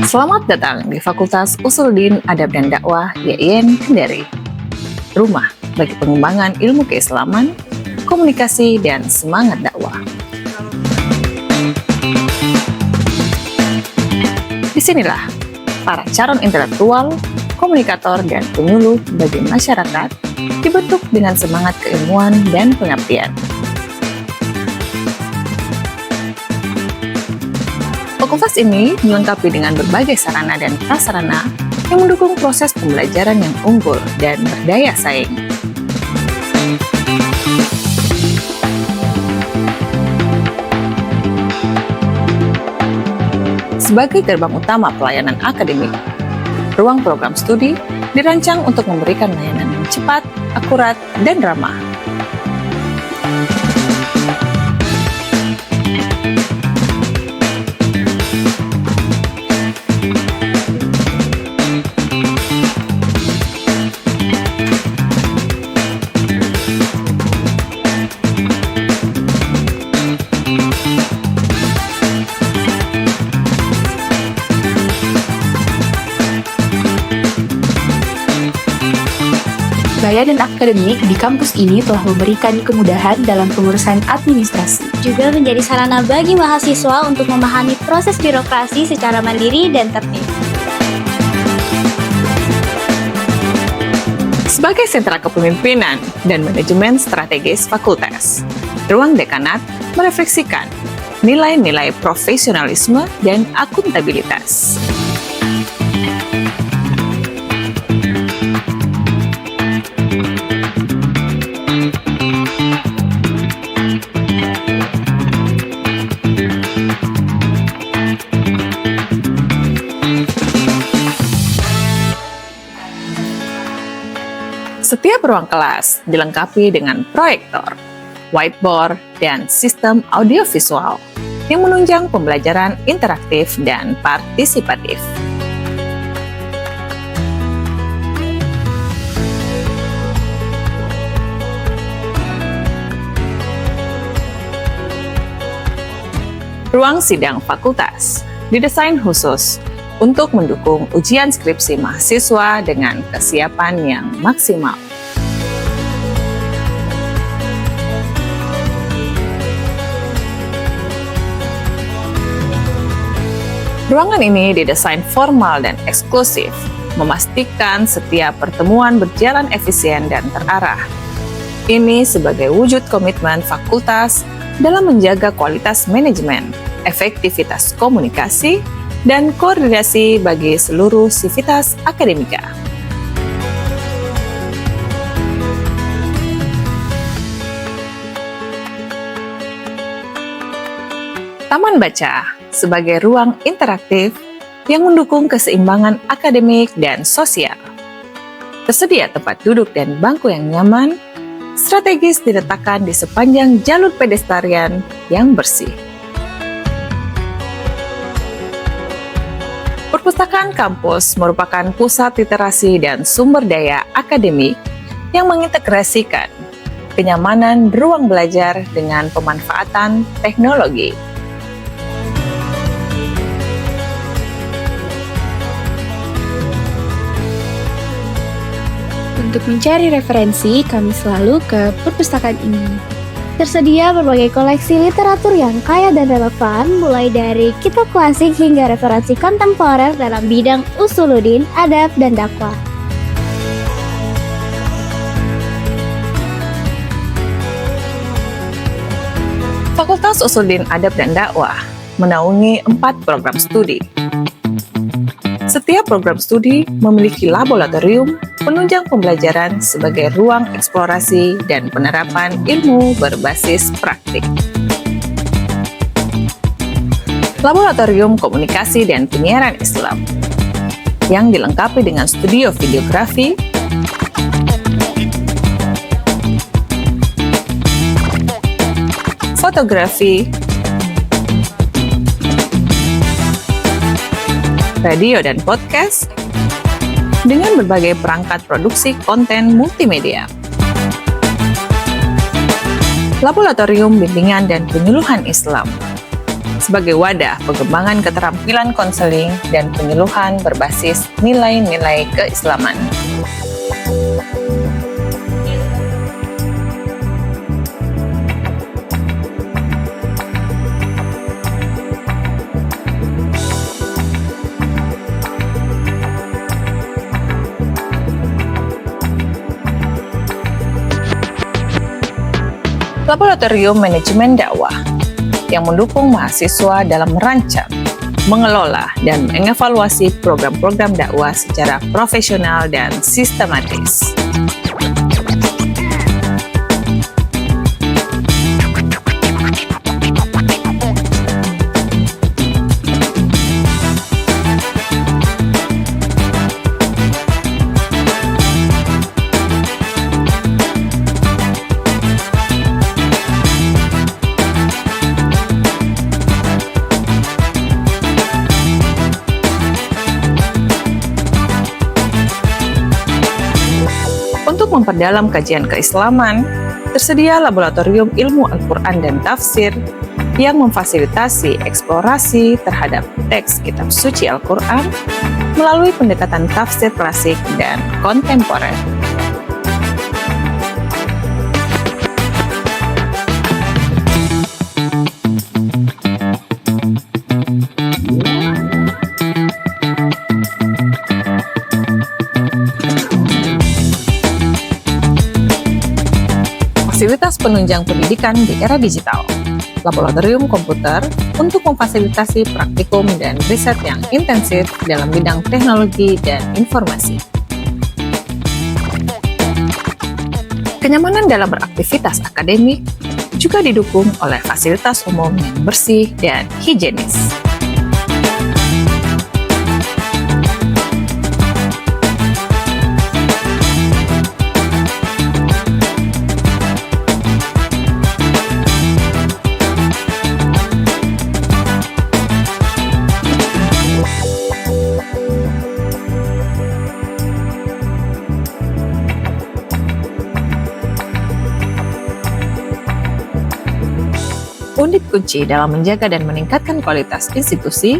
Selamat datang di Fakultas Usuluddin Adab dan Dakwah YIN Kendari. Rumah bagi pengembangan ilmu keislaman, komunikasi, dan semangat dakwah. Disinilah para calon intelektual, komunikator, dan penyuluh bagi masyarakat dibentuk dengan semangat keilmuan dan pengabdian. Fakultas ini dilengkapi dengan berbagai sarana dan prasarana yang mendukung proses pembelajaran yang unggul dan berdaya saing. Sebagai gerbang utama pelayanan akademik, ruang program studi dirancang untuk memberikan layanan yang cepat, akurat, dan ramah. Layanan akademik di kampus ini telah memberikan kemudahan dalam pengurusan administrasi. Juga menjadi sarana bagi mahasiswa untuk memahami proses birokrasi secara mandiri dan tertib. Sebagai sentra kepemimpinan dan manajemen strategis fakultas, ruang dekanat merefleksikan nilai-nilai profesionalisme dan akuntabilitas. Setiap ruang kelas dilengkapi dengan proyektor, whiteboard, dan sistem audiovisual yang menunjang pembelajaran interaktif dan partisipatif. Ruang sidang fakultas didesain khusus untuk mendukung ujian skripsi mahasiswa dengan kesiapan yang maksimal. Ruangan ini didesain formal dan eksklusif, memastikan setiap pertemuan berjalan efisien dan terarah. Ini sebagai wujud komitmen fakultas dalam menjaga kualitas manajemen, efektivitas komunikasi, dan koordinasi bagi seluruh sivitas akademika. Taman Baca sebagai ruang interaktif yang mendukung keseimbangan akademik dan sosial. Tersedia tempat duduk dan bangku yang nyaman, strategis diletakkan di sepanjang jalur pedestrian yang bersih. Perpustakaan kampus merupakan pusat literasi dan sumber daya akademik yang mengintegrasikan kenyamanan ruang belajar dengan pemanfaatan teknologi. Untuk mencari referensi, kami selalu ke perpustakaan ini. Tersedia berbagai koleksi literatur yang kaya dan relevan, mulai dari kitab klasik hingga referensi kontemporer dalam bidang usuluddin, adab, dan dakwah. Fakultas Usuluddin Adab dan Dakwah menaungi 4 program studi. Setiap program studi memiliki laboratorium penunjang pembelajaran sebagai ruang eksplorasi dan penerapan ilmu berbasis praktik. Laboratorium Komunikasi dan Penyiaran Islam yang dilengkapi dengan studio videografi, fotografi, radio dan podcast, dengan berbagai perangkat produksi konten multimedia. Laboratorium Bimbingan dan Penyuluhan Islam sebagai wadah pengembangan keterampilan konseling dan penyuluhan berbasis nilai-nilai keislaman. Laboratorium Manajemen Dakwah yang mendukung mahasiswa dalam merancang, mengelola, dan mengevaluasi program-program dakwah secara profesional dan sistematis. Untuk memperdalam kajian keislaman, tersedia Laboratorium Ilmu Al-Quran dan Tafsir yang memfasilitasi eksplorasi terhadap teks kitab suci Al-Quran melalui pendekatan tafsir klasik dan kontemporer. Fasilitas penunjang pendidikan di era digital, laboratorium komputer untuk memfasilitasi praktikum dan riset yang intensif dalam bidang teknologi dan informasi. Kenyamanan dalam beraktivitas akademik juga didukung oleh fasilitas umum yang bersih dan higienis. Unit kunci dalam menjaga dan meningkatkan kualitas institusi,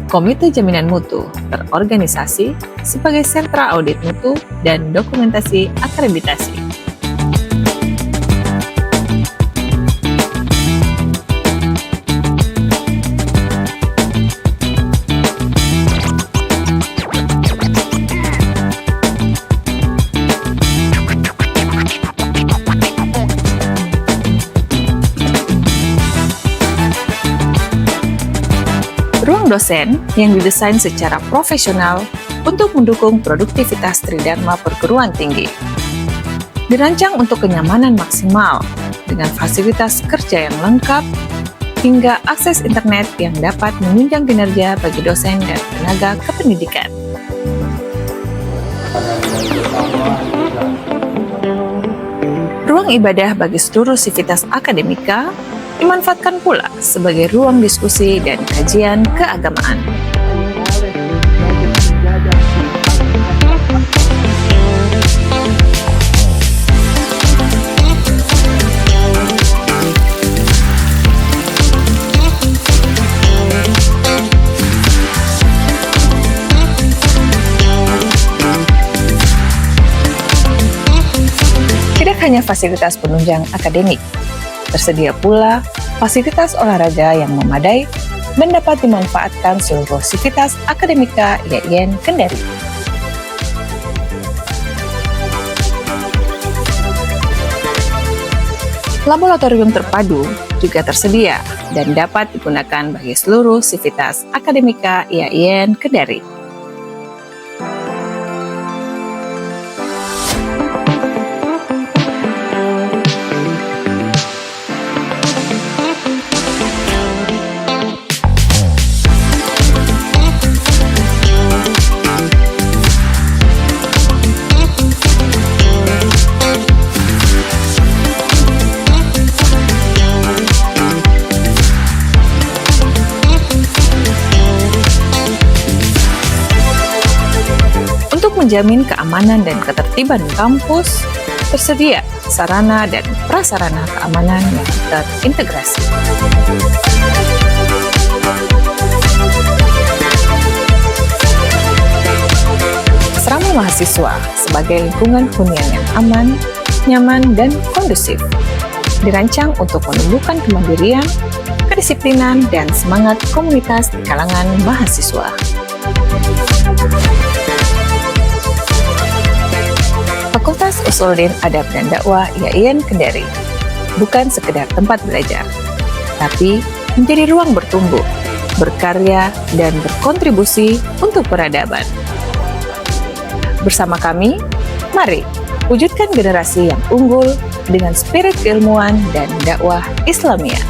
Komite Jaminan Mutu terorganisasi sebagai sentra audit mutu dan dokumentasi akreditasi. Ruang dosen yang didesain secara profesional untuk mendukung produktivitas Tridharma perguruan tinggi. Dirancang untuk kenyamanan maksimal dengan fasilitas kerja yang lengkap hingga akses internet yang dapat menunjang kinerja bagi dosen dan tenaga kependidikan. Ruang ibadah bagi seluruh sivitas akademika dimanfaatkan pula sebagai ruang diskusi dan kajian keagamaan. Tidak hanya fasilitas penunjang akademik, tersedia pula fasilitas olahraga yang memadai dan dapat dimanfaatkan seluruh sivitas akademika IAIN Kendari. Laboratorium terpadu juga tersedia dan dapat digunakan bagi seluruh sivitas akademika IAIN Kendari. Menjamin keamanan dan ketertiban kampus, tersedia sarana dan prasarana keamanan yang terintegrasi. mahasiswa sebagai lingkungan hunian yang aman, nyaman, dan kondusif. Dirancang untuk menumbuhkan kemandirian, kedisiplinan, dan semangat komunitas di kalangan mahasiswa. Fakultas Usuluddin Adab dan Dakwah IAIN Kendari bukan sekedar tempat belajar, tapi menjadi ruang bertumbuh, berkarya, dan berkontribusi untuk peradaban. Bersama kami, mari wujudkan generasi yang unggul dengan spirit keilmuan dan dakwah Islamiyah.